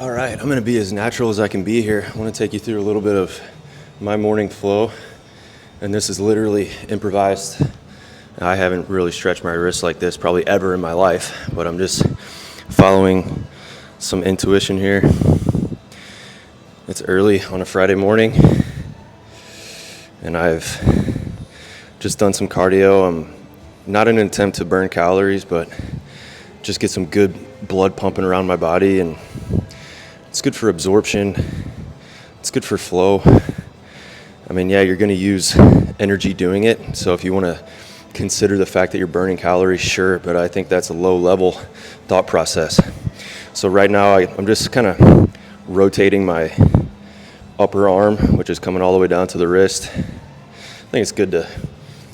All right, I'm gonna be as natural as I can be here. I wanna take you through a little bit of my morning flow, and this is literally improvised. I haven't really stretched my wrists like this probably ever in my life, but I'm just following some intuition here. It's early on a Friday morning, and I've just done some cardio. I'm not in an attempt to burn calories, but just get some good blood pumping around my body, and it's good for absorption. It's good for flow. I mean, yeah, you're going to use energy doing it. So if you want to consider the fact that you're burning calories, sure, but I think that's a low-level thought process. So right now, I'm just kind of rotating my upper arm, which is coming all the way down to the wrist. I think it's good to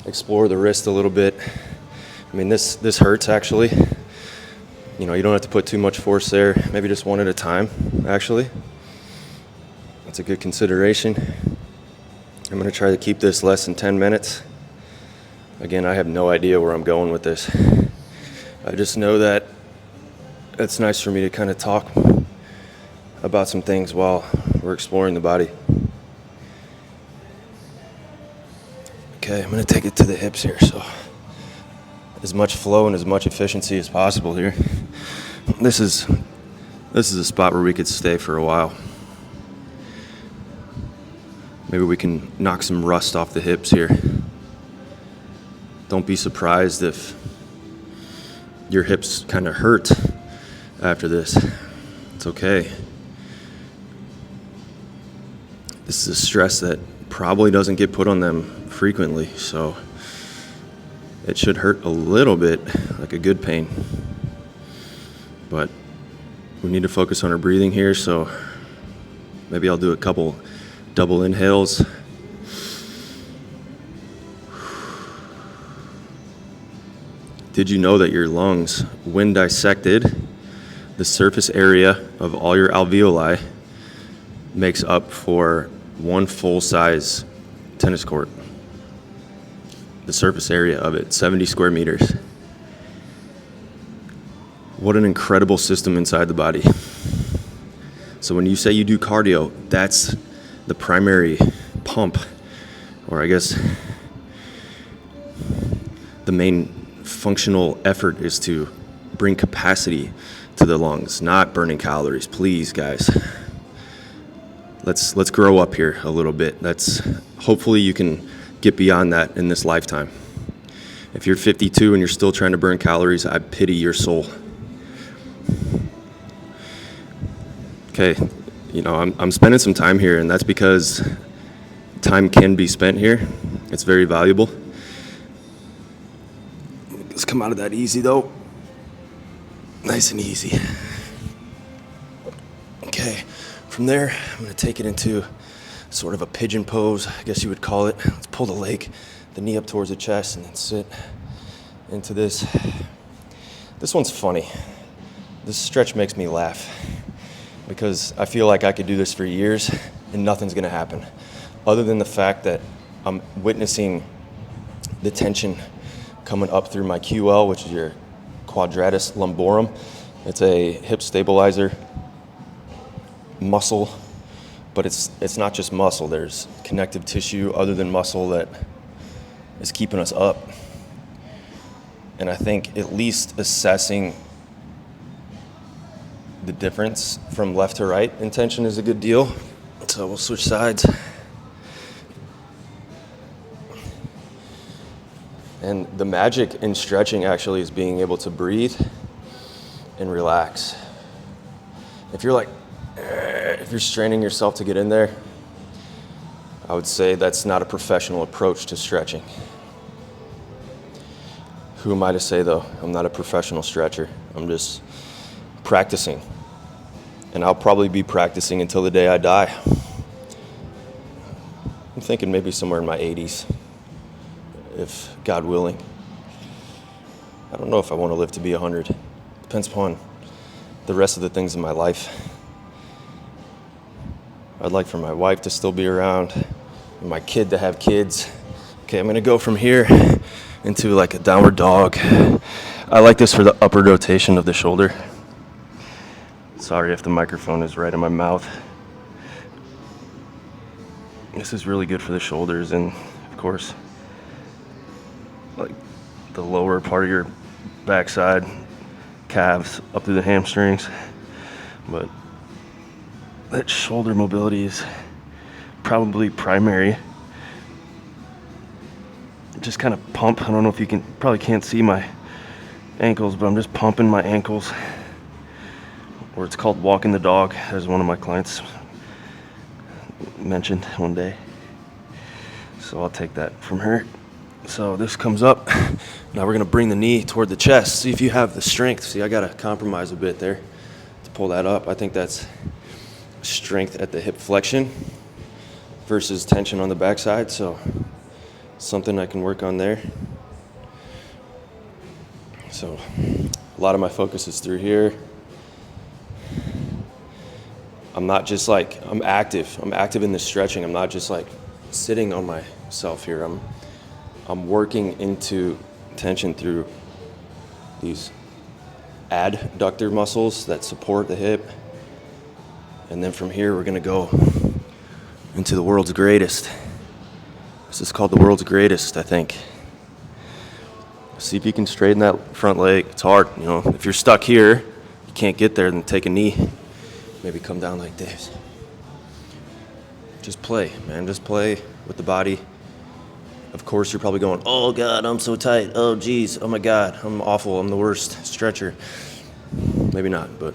explore the wrist a little bit. I mean, this hurts, actually. You know, you don't have to put too much force there. Maybe just one at a time, actually. That's a good consideration. I'm going to try to keep this less than 10 minutes. Again, I have no idea where I'm going with this. I just know that it's nice for me to kind of talk about some things while we're exploring the body. Okay, I'm going to take it to the hips here, so as much flow and as much efficiency as possible here. This is a spot where we could stay for a while. Maybe we can knock some rust off the hips here. Don't be surprised if your hips kind of hurt after this. It's okay. This is a stress that probably doesn't get put on them frequently, so it should hurt a little bit, like a good pain. But we need to focus on our breathing here, so maybe I'll do a couple double inhales. Did you know that your lungs, when dissected, the surface area of all your alveoli makes up for one full-size tennis court? The surface area of it, 70 square meters. What an incredible system inside the body. So when you say you do cardio, that's the primary pump, or I guess the main functional effort is to bring capacity to the lungs, not burning calories. Please, guys. Let's grow up here a little bit. Hopefully you can get beyond that in this lifetime. If you're 52 and you're still trying to burn calories, I pity your soul. Okay, you know, I'm spending some time here, and that's because time can be spent here. It's very valuable. Let's come out of that easy, though. Nice and easy. Okay, from there, I'm going to take it into sort of a pigeon pose, I guess you would call it. Let's pull the knee up towards the chest and then sit into this. This one's funny. This stretch makes me laugh because I feel like I could do this for years and nothing's gonna happen other than the fact that I'm witnessing the tension coming up through my QL, which is your quadratus lumborum. It's a hip stabilizer muscle, but it's not just muscle. There's connective tissue other than muscle that is keeping us up. And I think at least assessing the difference from left to right in tension is a good deal. So we'll switch sides. And the magic in stretching actually is being able to breathe and relax. If you're straining yourself to get in there, I would say that's not a professional approach to stretching. Who am I to say, though? I'm not a professional stretcher. I'm just practicing. And I'll probably be practicing until the day I die. I'm thinking maybe somewhere in my 80s, if God willing. I don't know if I want to live to be 100. Depends upon the rest of the things in my life. I'd like for my wife to still be around, and my kid to have kids. Okay, I'm gonna go from here into like a downward dog. I like this for the upward rotation of the shoulder. Sorry if the microphone is right in my mouth. This is really good for the shoulders and, of course, like the lower part of your backside, calves up through the hamstrings. But that shoulder mobility is probably primary. Just kind of pump. I don't know if you probably can't see my ankles, but I'm just pumping my ankles. Or it's called walking the dog, as one of my clients mentioned one day. So I'll take that from her. So this comes up. Now we're gonna bring the knee toward the chest. See if you have the strength. See, I gotta compromise a bit there to pull that up. I think that's strength at the hip flexion versus tension on the backside. So something I can work on there. So a lot of my focus is through here. I'm not just like, I'm active in the stretching. I'm not just like sitting on myself here. I'm working into tension through these adductor muscles that support the hip. And then from here, we're gonna go into the world's greatest. This is called the world's greatest, I think. See if you can straighten that front leg. It's hard, you know. If you're stuck here, you can't get there, then take a knee. Maybe come down like this. Just play, man. Just play with the body. Of course, you're probably going, oh God, I'm so tight. Oh geez, oh my God, I'm awful. I'm the worst stretcher. Maybe not, but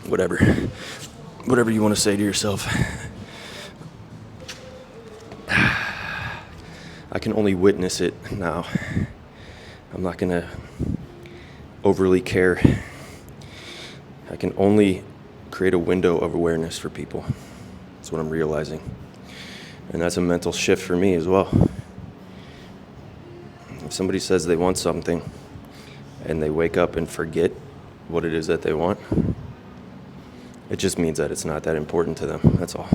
whatever. Whatever you want to say to yourself. I can only witness it now. I'm not going to overly care. I can only create a window of awareness for people. That's what I'm realizing. And that's a mental shift for me as well. If somebody says they want something and they wake up and forget what it is that they want, it just means that it's not that important to them. That's all.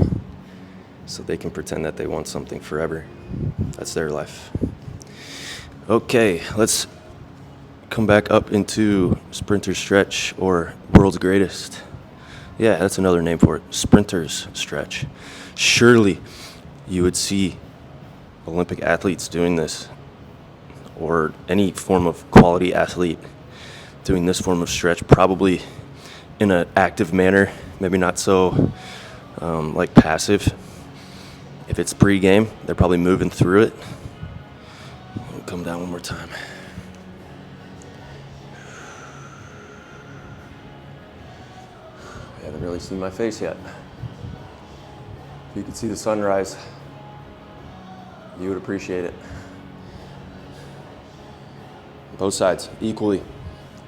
So they can pretend that they want something forever. That's their life. Okay, let's come back up into sprinter stretch or world's greatest. Yeah, that's another name for it, sprinter's stretch. Surely you would see Olympic athletes doing this, or any form of quality athlete doing this form of stretch, probably in an active manner, maybe not so like passive. If it's pre-game, they're probably moving through it. We'll come down one more time. I haven't really seen my face yet. If you could see the sunrise, you would appreciate it. Both sides, equally.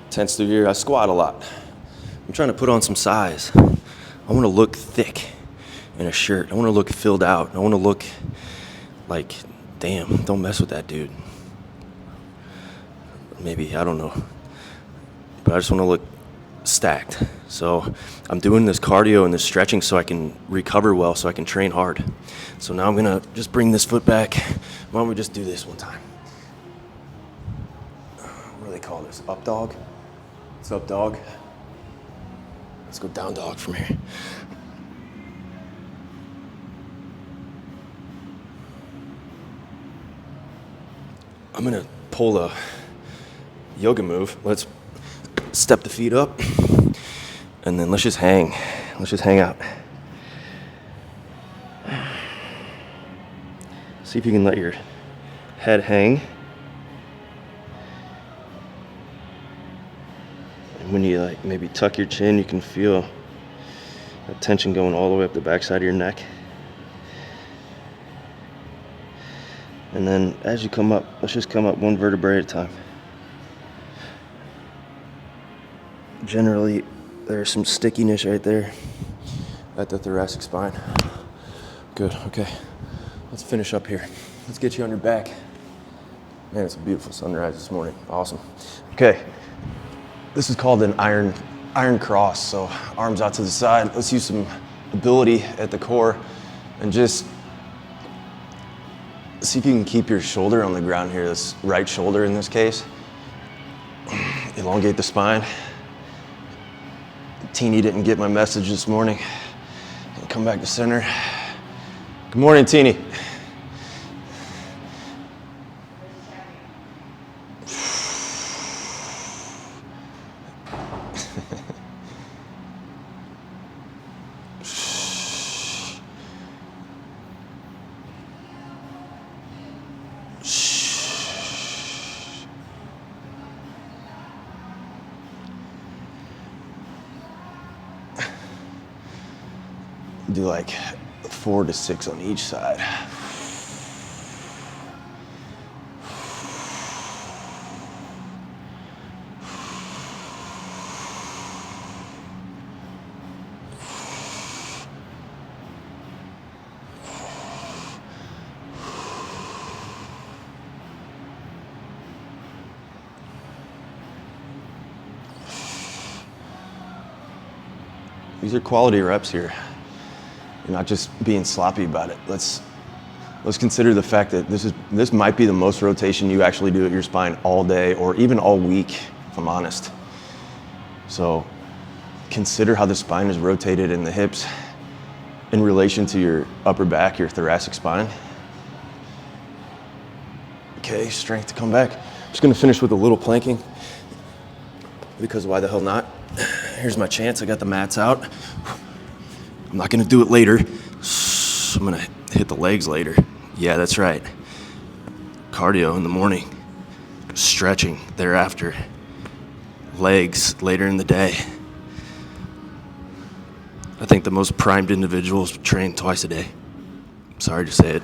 Tense through here. I squat a lot. I'm trying to put on some size. I want to look thick in a shirt. I want to look filled out. I want to look like, damn, don't mess with that dude. Maybe, I don't know. But I just want to look stacked. So I'm doing this cardio and this stretching so I can recover well, so I can train hard. So now I'm going to just bring this foot back. Why don't we just do this one time? What do they call this? Up dog? It's up dog. Let's go down dog from here. I'm gonna pull a yoga move. Let's step the feet up, and then let's just hang. Let's just hang out. See if you can let your head hang. And when you like maybe tuck your chin, you can feel that tension going all the way up the backside of your neck. And then as you come up, let's just come up one vertebrae at a time. Generally, there's some stickiness right there at the thoracic spine. Good, okay. Let's finish up here. Let's get you on your back. Man, it's a beautiful sunrise this morning. Awesome. Okay, this is called an iron cross. So arms out to the side. Let's use some ability at the core and just see if you can keep your shoulder on the ground here, this right shoulder in this case. Elongate the spine. Teeny didn't get my message this morning. Come back to center. Good morning, Teeny. Do like 4 to 6 on each side. These are quality reps here. You're not just being sloppy about it. Let's consider the fact that this might be the most rotation you actually do at your spine all day or even all week, if I'm honest. So consider how the spine is rotated in the hips in relation to your upper back, your thoracic spine. Okay, strength to come back. I'm just gonna finish with a little planking because why the hell not? Here's my chance. I got the mats out. I'm not gonna do it later. I'm gonna hit the legs later. Yeah, that's right. Cardio in the morning, stretching thereafter, legs later in the day. I think the most primed individuals train twice a day. Sorry to say it.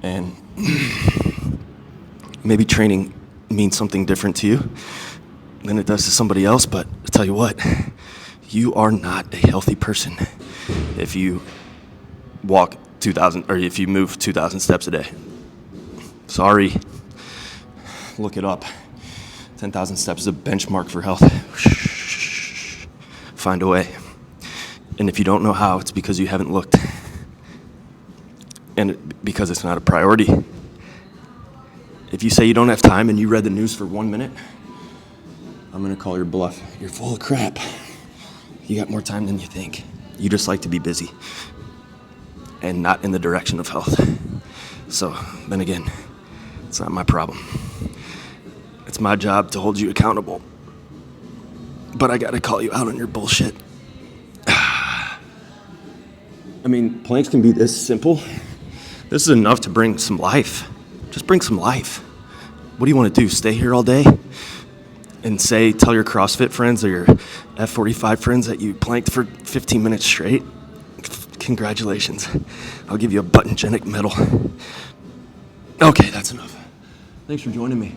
And maybe training means something different to you than it does to somebody else, but I'll tell you what, you are not a healthy person if you walk 2,000 or if you move 2,000 steps a day. Sorry. Look it up. 10,000 steps is a benchmark for health. Find a way. And if you don't know how, it's because you haven't looked. And because it's not a priority. If you say you don't have time and you read the news for 1 minute, I'm gonna call your bluff. You're full of crap. You got more time than you think. You just like to be busy and not in the direction of health. So then again, it's not my problem. It's my job to hold you accountable. But I gotta call you out on your bullshit. I mean, planks can be this simple. This is enough to bring some life. Just bring some life. What do you want to do? Stay here all day? And tell your CrossFit friends or your F45 friends that you planked for 15 minutes straight? Congratulations. I'll give you a Buttongenic medal. Okay, that's enough. Thanks for joining me.